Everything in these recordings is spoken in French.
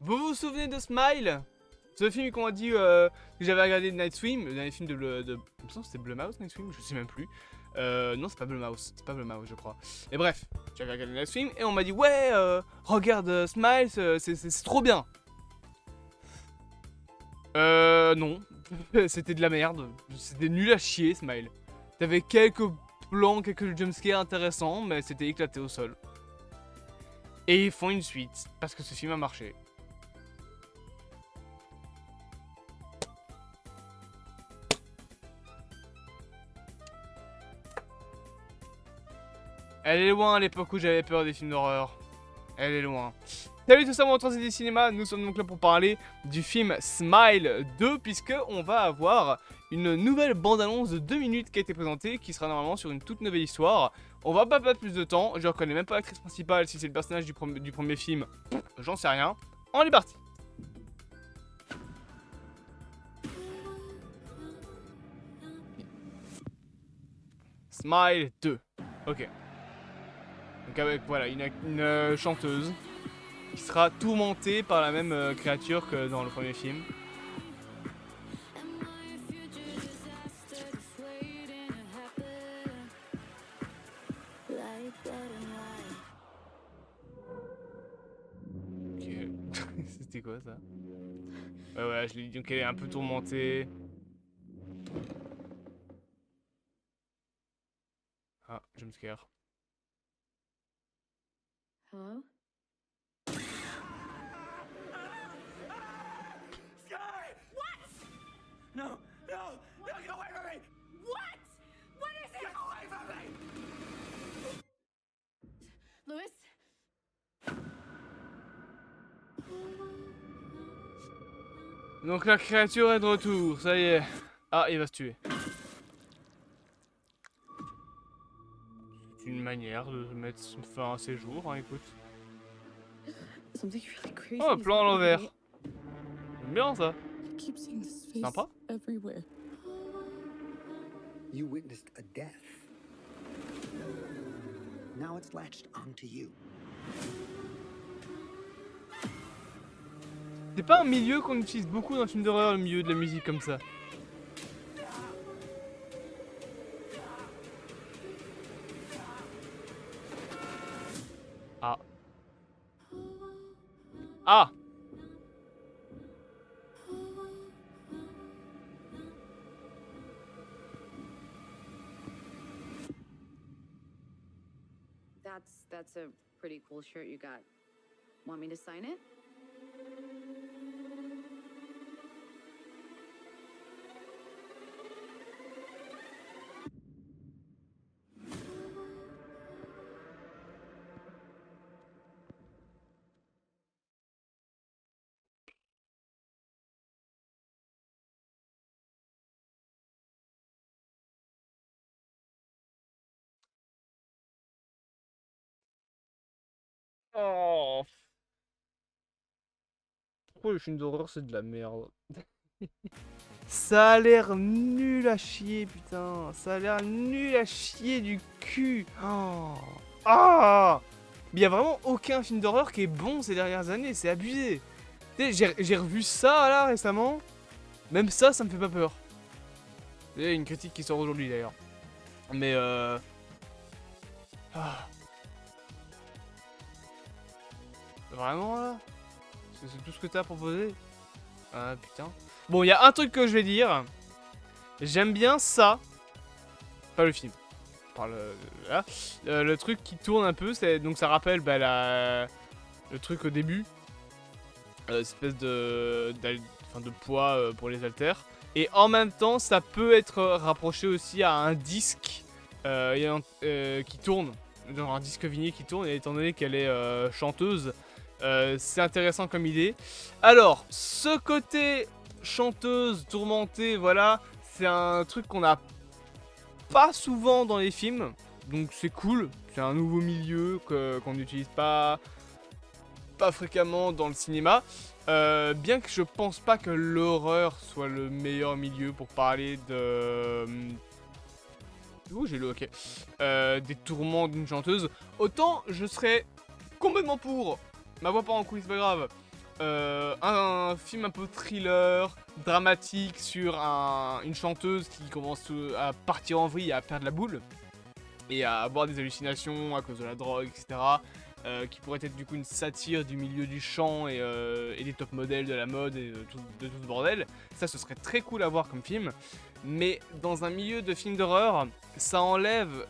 Vous vous souvenez de Smile? Ce film qu'on a dit que j'avais regardé de Night Swim, le dernier film de... Il me semble que c'était Blue Mouse, Night Swim, je sais même plus. Non, c'est pas Blue Mouse, je crois. Et bref, j'avais regardé Night Swim et on m'a dit ouais, regarde Smile, c'est trop bien. Non, c'était de la merde, c'était nul à chier Smile. T'avais quelques plans, quelques jumpscares intéressants, mais c'était éclaté au sol. Et ils font une suite, parce que ce film a marché. Elle est loin à l'époque où j'avais peur des films d'horreur. Elle est loin. Salut tout ça, moi Transité des cinémas, nous sommes donc là pour parler du film Smile 2, puisque on va avoir une nouvelle bande-annonce de 2 minutes qui a été présentée, qui sera normalement sur une toute nouvelle histoire. On va pas perdre plus de temps, je reconnais même pas l'actrice principale, si c'est le personnage du premier film, j'en sais rien. On est parti. Smile 2, ok. Donc avec voilà une chanteuse qui sera tourmentée par la même créature que dans le premier film. Ok, c'était quoi ça? Ouais ouais, je l'ai dit, donc elle est un peu tourmentée. Ah, jumpscare. Hello? Sky! What? No, no, no, get away from me! What? What is it? Get away from me! Louis? Donc la créature est de retour, ça y est. Ah, il va se tuer. C'est une manière de mettre fin à ses jours, hein, écoute. Something really crazy. Oh, is plan à happening l'envers. to me. J'aime bien ça. I keep seeing this face Sympa. everywhere. You witnessed a death. Now it's latched onto you. C'est pas un milieu qu'on utilise beaucoup dans le film d'horreur, le milieu de la musique comme ça. Ah. Ah. That's a pretty cool shirt you got. Want me to sign it? Oh. Pourquoi le film d'horreur c'est de la merde? Ça a l'air nul à chier, putain. Ça a l'air nul à chier du cul. Oh. Ah. Mais y a vraiment aucun film d'horreur qui est bon ces dernières années, c'est abusé. Tu sais, j'ai revu ça là récemment. Même ça, ça me fait pas peur. Il y a une critique qui sort aujourd'hui d'ailleurs. Mais ah. Vraiment là? C'est tout ce que t'as proposé? Ah putain. Bon, il y a un truc que je vais dire. J'aime bien ça. Pas le film. Enfin, le truc qui tourne un peu, donc ça rappelle bah, le truc au début. Espèce de poids pour les haltères. Et en même temps, ça peut être rapproché aussi à un disque qui tourne. Genre un disque vinyle qui tourne, et étant donné qu'elle est chanteuse, c'est intéressant comme idée. Alors, ce côté chanteuse, tourmentée, voilà, c'est un truc qu'on a pas souvent dans les films. Donc c'est cool, c'est un nouveau milieu qu'on n'utilise pas fréquemment dans le cinéma. Bien que je pense pas que l'horreur soit le meilleur milieu pour parler de... Ouh, j'ai le ok. Des tourments d'une chanteuse. Autant je serais complètement pour, ma voix part en couille, c'est pas grave, un film un peu thriller, dramatique sur une chanteuse qui commence à partir en vrille, à perdre la boule et à avoir des hallucinations à cause de la drogue, etc. Qui pourrait être du coup une satire du milieu du chant et des top modèles de la mode et de tout ce bordel. Ça, ce serait très cool à voir comme film. Mais dans un milieu de film d'horreur, ça enlève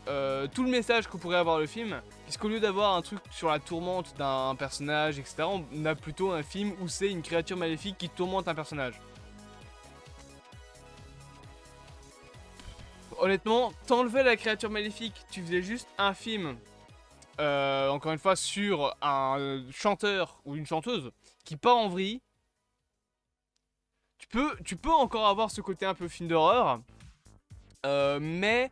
tout le message que pourrait avoir le film. Puisqu'au lieu d'avoir un truc sur la tourmente d'un personnage, etc., on a plutôt un film où c'est une créature maléfique qui tourmente un personnage. Honnêtement, t'enlevais la créature maléfique, tu faisais juste un film, encore une fois, sur un chanteur ou une chanteuse qui part en vrille. Tu peux encore avoir ce côté un peu film d'horreur, mais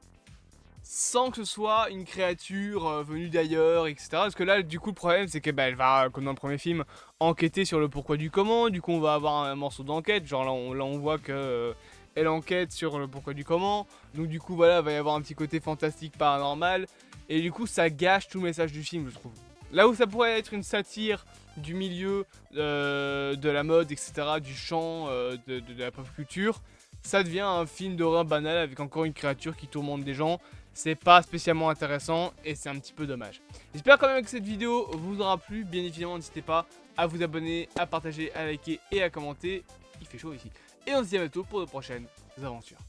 sans que ce soit une créature venue d'ailleurs, etc. Parce que là, du coup, le problème, c'est que elle va, comme dans le premier film, enquêter sur le pourquoi du comment. Du coup, on va avoir un morceau d'enquête. Genre là, on voit que elle enquête sur le pourquoi du comment. Donc du coup, voilà, il va y avoir un petit côté fantastique, paranormal. Et du coup, ça gâche tout le message du film, je trouve. Là où ça pourrait être une satire du milieu de la mode, etc., du chant, de la pop culture, ça devient un film d'horreur banal avec encore une créature qui tourmente des gens. C'est pas spécialement intéressant et c'est un petit peu dommage. J'espère quand même que cette vidéo vous aura plu. Bien évidemment, n'hésitez pas à vous abonner, à partager, à liker et à commenter. Il fait chaud ici. Et on se dit à bientôt pour de prochaines aventures.